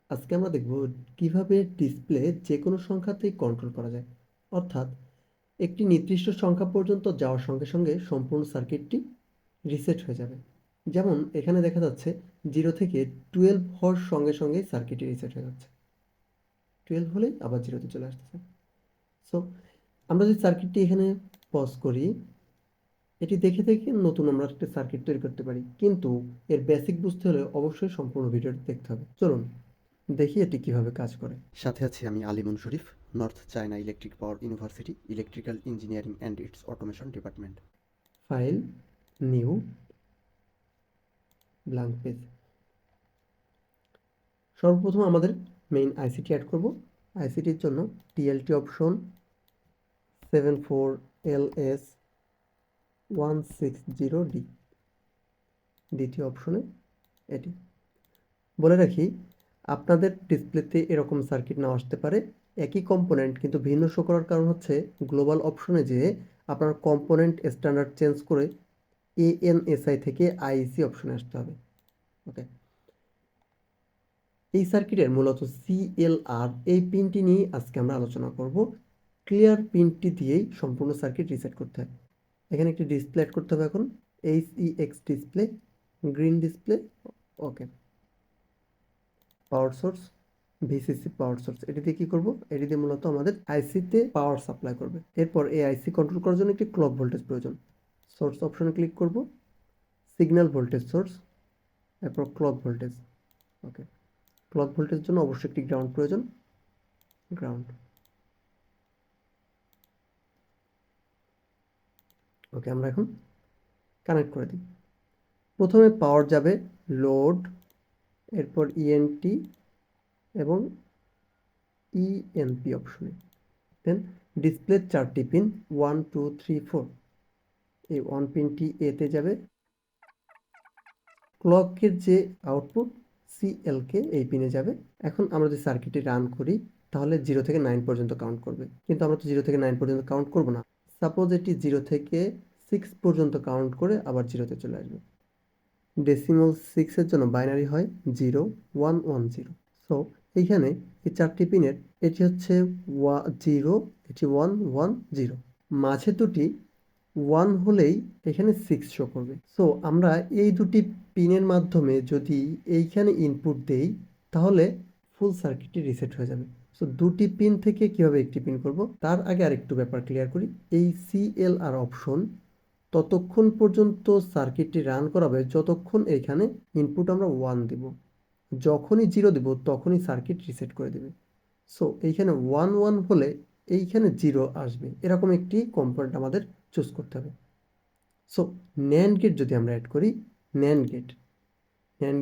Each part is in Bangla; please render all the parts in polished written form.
আজকে আমরা দেখব কিভাবে ডিসপ্লে যে কোনো সংখ্যাতেই কন্ট্রোল করা যায়, অর্থাৎ একটি নির্দিষ্ট সংখ্যা পর্যন্ত যাওয়ার সঙ্গে সঙ্গে সম্পূর্ণ সার্কিটটি রিসেট হয়ে যাবে। যেমন এখানে দেখা যাচ্ছে 0 থেকে 12 হওয়ার সঙ্গে সঙ্গেই সার্কিটটি রিসেট হয়ে যাচ্ছে, 12 হলেই আবার 0-তে চলে আসতেছে। সো আমরা যদি সার্কিটটি এখানে পজ করি, এটি দেখে দেখে নতুন আমরা একটা সার্কিট তৈরি করতে পারি, কিন্তু এর বেসিক বুঝতে হলে অবশ্যই সম্পূর্ণ ভিডিওটি দেখতে হবে। চলুন দেখি এটি কিভাবে কাজ করে। সাথে আছি আমি Alimun Sharif, North China Electric Power University, electrical engineering and its automation department. File, new, blank page. সর্বপ্রথম আমাদের মেইন আইসিটি অ্যাড করব। আইসিটির জন্য টিএলটি অপশন 74LS160D, দ্বিতীয় অপশনে এটি। বলে রাখি, আপনাদের ডিসপ্লেতে এরকম সার্কিট নাও আসতে পারে, একই কম্পোনেন্ট কিন্তু ভিন্ন শো করার কারণ হচ্ছে গ্লোবাল অপশনে যেয়ে আপনার কম্পোনেন্ট স্ট্যান্ডার্ড চেঞ্জ করে ANSI থেকে IEC অপশনে আসতে হবে। ওকে, এই সার্কিটের মূলত CLR এই পিনটি নিয়ে আজকে আমরা আলোচনা করব। ক্লিয়ার পিনটি দিয়েই সম্পূর্ণ সার্কিট রিসেট করতে হয়। এখানে একটি ডিসপ্লে অ্যাড করতে হবে। এখন HEX display, green display. Okay, power source, VCC power source, এটি দিয়ে কি করব? এটি দিয়ে মূলত আমাদের আইসিতে পাওয়ার সাপ্লাই করবে। এরপর এই আইসি কন্ট্রোল করার জন্য একটি ক্লক ভোল্টেজ প্রয়োজন। সোর্স অপশনে ক্লিক করব, সিগন্যাল ভোল্টেজ সোর্স, এরপর ক্লক ভোল্টেজ। ওকে, ক্লক ভোল্টেজের জন্য অবশ্যই একটি গ্রাউন্ড প্রয়োজন, গ্রাউন্ড। ওকে, আমরা এখন কানেক্ট করে দিই। প্রথমে পাওয়ার যাবে লোড, এরপর ইএনটি এবং ইএনপি অপশনে। দেন ডিসপ্লের 4টি পিন 1 2 3 4, এই 1 পিনটি এতে যাবে। ক্লকের যে আউটপুট সিএলকে এই পিনে যাবে। এখন আমরা যদি সার্কিটটি রান করি তাহলে 0 থেকে 9 পর্যন্ত কাউন্ট করবে, কিন্তু আমরা তো 0 থেকে 9 পর্যন্ত কাউন্ট করব না। সাপোজ এটি 0 থেকে 6 পর্যন্ত কাউন্ট করে আবার 0-তে চলে আসবে। ডেসিমাল 6-এর জন্য বাইনারি হয় 0 1 1 0। সো এইখানে এই 4টি পিনের এটি হচ্ছে 0, এটি 1 1 0, মাঝে দুটি 1 হলেই এখানে 6 শো করবে। সো আমরা এই দুটি পিনের মাধ্যমে যদি এইখানে ইনপুট দেই তাহলে ফুল সার্কিটটি রিসেট হয়ে যাবে। সো দুটি পিন থেকে কিভাবে একটি পিন করব তার আগে আরেকটু ব্যাপার ক্লিয়ার করি। এই CLR অপশন ততক্ষণ পর্যন্ত সার্কিটটি রান করাবে যতক্ষণ এইখানে ইনপুট আমরা 1 দিব। যখনই 0 দিব তখনই সার্কিট রিসেট করে দেবে। সো এইখানে 1 1 হলে এইখানে 0 আসবে, এরকম একটি কম্পোনেন্ট আমাদের চুজ করতে হবে। সো NAND গেট যদি আমরা অ্যাড করি, NAND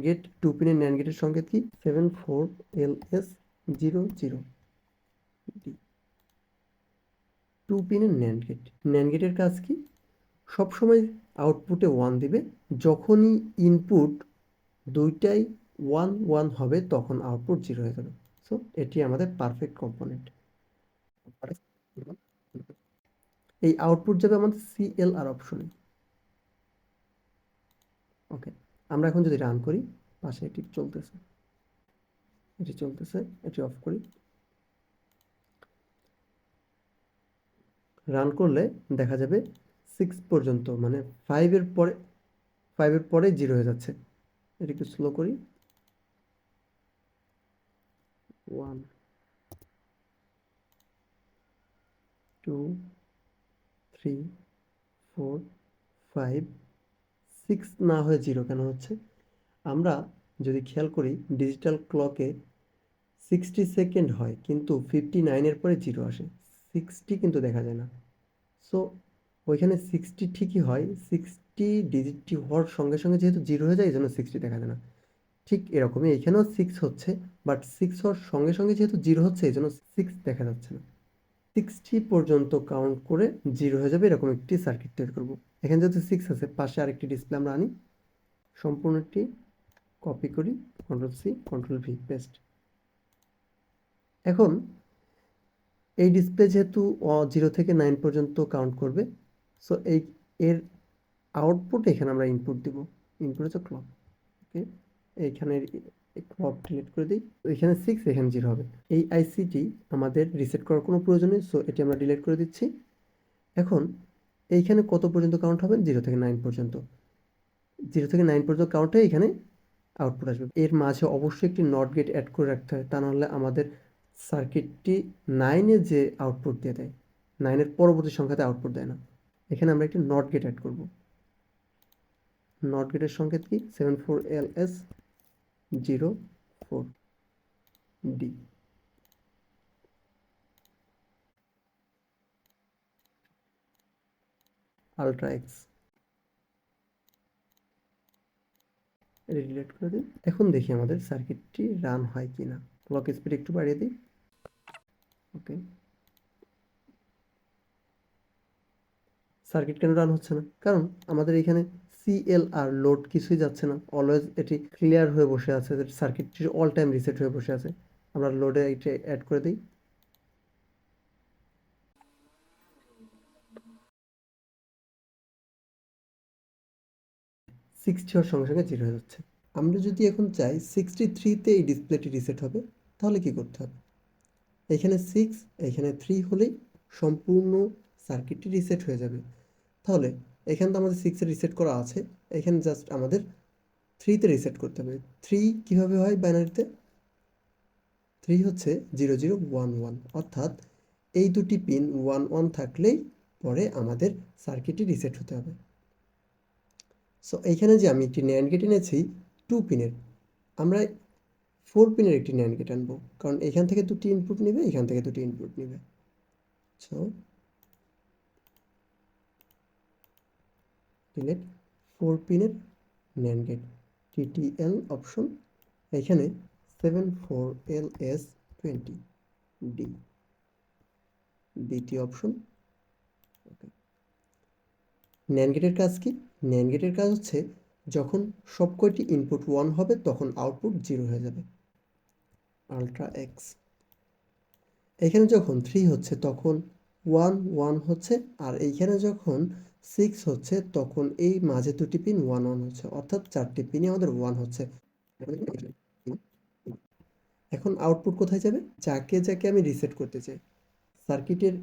গেট 2 পিনের NAND গেটের সংকেত কি? 74LS00D, 2 পিনের NAND গেট। NAND গেটের কাজ কি? সবসময় আউটপুটে 1 দিবে, যখনই ইনপুট দুইটাই 1 1 হবে তখন আউটপুট 0 হয়ে যাবে। সো এটি আমাদের পারফেক্ট কম্পোনেন্ট। এই আউটপুট যাবে আমাদের CLR অপশনে। ওকে, আমরা এখন যদি রান করি, পাশে এটি চলতেছে, এটি অফ করি। রান করলে দেখা যাবে 6 পর্যন্ত, মানে 5 এর পরে 0 হয়ে যাচ্ছে। এটি একটু স্লো করি। 1 2 3 4 5 6 না হয়ে 0 কেন হচ্ছে? আমরা যদি খেয়াল করি ডিজিটাল ক্লকে 60 সেকেন্ড হয়, কিন্তু 59-এর পরে 0 আসে, 60 কিন্তু দেখা যায় না। সো ওইখানে 60 ঠিকই হয়, 60 ডিজিটটি হওয়ার সঙ্গে সঙ্গে যেহেতু 0 হয়ে যায় এই জন্য 60 দেখা যায় না। ঠিক এরকমই এখানেও 6 হচ্ছে, বাট 6 হওয়ার সঙ্গে সঙ্গে যেহেতু 0 হচ্ছে এই জন্য 6 দেখা যাচ্ছে না। 60 পর্যন্ত কাউন্ট করে 0 হয়ে যাবে, এরকম একটি সার্কিট তৈরি করব। এখানে যেহেতু 6 আছে, পাশে আরেকটি ডিসপ্লে আমরা আনি, সম্পূর্ণটি কপি করি, Ctrl+C Ctrl+V পেস্ট। এখন এই ডিসপ্লে যেহেতু 0 থেকে 9 পর্যন্ত কাউন্ট করবে, সো এর আউটপুট এখানে আমরা ইনপুট দিব। ইনপুট হচ্ছে ক্লক। ওকে, এইখানের ক্লক ডিলিট করে দিই। তো এখানে 6, এখানে 0 হবে। এই আইসিটি আমাদের রিসেট করার কোনো প্রয়োজন নেই, সো এটি আমরা ডিলিট করে দিচ্ছি। এখন এইখানে কত পর্যন্ত কাউন্ট হবে? 0 থেকে 9 পর্যন্ত। 0 থেকে 9 পর্যন্ত কাউন্টে এখানে আউটপুট আসবে। এর মাঝে অবশ্যই একটি নট গেট অ্যাড করে রাখতে হয়, তা নাহলে আমাদের সার্কিটটি 9-এ যে আউটপুট দিয়ে দেয়, 9-এর পরবর্তী সংখ্যাতে আউটপুট দেয় না। এখানে আমরা একটি নট গেট অ্যাড করব। নট গেটের সংকেত কি? 74LS04D। আলট্রা এক্স, এটা ডিলিট করে দিই। এখন দেখি আমাদের সার্কিটটি রান হয় কিনা। ক্লক স্পিড একটু বাড়িয়ে দিই। ওকে, সার্কিট কেন রান হচ্ছে না? কারণ আমাদের এখানে সিএলআর লোড কিছুই যাচ্ছে না, অলওয়েজ এটি ক্লিয়ার হয়ে বসে আছে, সার্কিটটি অল টাইম রিসেট হয়ে বসে আছে। আমরা লোডে এটা অ্যাড করে দিই। 60 হওয়ার সঙ্গে সঙ্গে 0 হয়ে যাচ্ছে। আমরা যদি এখন চাই 63-তে এই ডিসপ্লেটি রিসেট হবে, তাহলে কি করতে হবে? এখানে 6, এখানে 3 হলেই সম্পূর্ণ সার্কিটটি রিসেট হয়ে যাবে। তাহলে এখানে তো আমাদের 6-এ রিসেট করা আছে, এখানে জাস্ট আমাদের 3-তে রিসেট করতে হবে। 3 কিভাবে হয় বাইনারিতে? 3 হচ্ছে 0011, অর্থাৎ এই দুটি পিন 11 থাকলেই পরে আমাদের সার্কিটটি রিসেট হতে হবে। সো এইখানে যে আমি একটি ন্যান্ড গেট এনেছি 2 পিনের, আমরা 4 পিনের একটি ন্যান্ড গেট আনবো, কারণ এখান থেকে দুটি ইনপুট নেবে, এখান থেকে দুটি ইনপুট নেবে। সো ডিলেট 4 পিনের ন্যান্ড গেট, TTL অপশন, এখানে 74LS20D, দ্বিতীয় অপশন। ওকে, ন্যান্ড গেটের কাজ কি? ন্যান্ড গেটের কাজ হচ্ছে যখন সব কয়টি ইনপুট 1 হবে তখন আউটপুট 0 হয়ে যাবে। আলট্রা এক্স, এখানে যখন 3 হচ্ছে তখন 1 1 হচ্ছে, আর এইখানে যখন 6 হচ্ছে তখন এই মাঝে দুটি পিন 1 1 হচ্ছে, অর্থাৎ 4টি পিনই আমাদের 1 হচ্ছে। এখন আউটপুট কোথায় যাবে? যাকে যাকে আমি রিসেট করতে চাই, সার্কিটের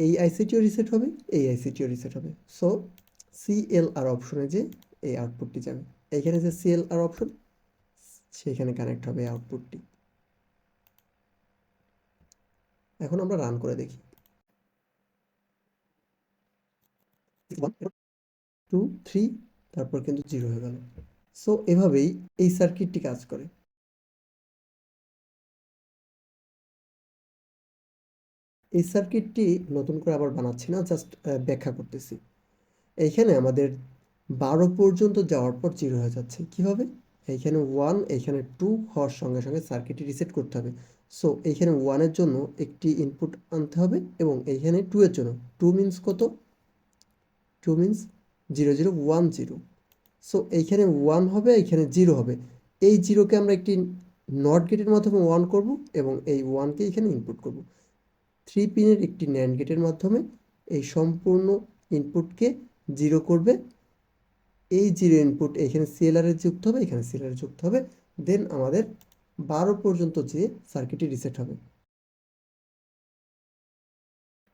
এই আইসিটিও রিসেট হবে, এই আইসিটিও রিসেট হবে। সো সিএলআর অপশনে যে এই আউটপুটটি যাবে, এইখানে যে সিএলআর অপশন, সেখানে কানেক্ট হবে এই আউটপুটটি। এখন আমরা রান করে দেখি। 2 3, তারপর কিন্তু 0 হয়ে গেল। সো এভাবেই এই সার্কিটটি কাজ করে। এই সার্কিটটি নতুন করে আবার বানাচ্ছি না, জাস্ট ব্যাখ্যা করতেছি। এইখানে আমাদের 12 পর্যন্ত যাওয়ার পর 0 হয়ে যাচ্ছে। কিভাবে? এইখানে 1, এইখানে 2 হওয়ার সঙ্গে সঙ্গে সার্কিটটি রিসেট করতে হবে। সো এইখানে 1 এর জন্য একটি ইনপুট আনতে হবে এবং এইখানে 2 এর জন্য, 2 মিনস কত? 2 মিনস 0010। সো এইখানে 1 হবে, এইখানে 0 হবে। এই 0কে আমরা একটি নট গেটের মাধ্যমে 1 করব এবং এই 1কে এখানে ইনপুট করব। 3 পিনের একটি ন্যান্ড গেটের মাধ্যমে এই সম্পূর্ণ ইনপুটকে 0 করবে। এই 0 ইনপুট এখানে সিএলআর এ যুক্ত হবে, এখানে সিএলআর এ যুক্ত হবে, দেন আমাদের 12 পর্যন্ত যে সার্কিটটি রিসেট হবে।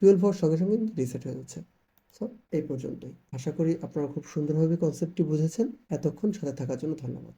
12 হওয়ার সঙ্গে সঙ্গে রিসেট হয়ে যাচ্ছে। সো এই পর্যন্তই। আশা করি আপনারা খুব সুন্দরভাবে কনসেপ্টটি বুঝেছেন। এতক্ষণ সাথে থাকার জন্য ধন্যবাদ।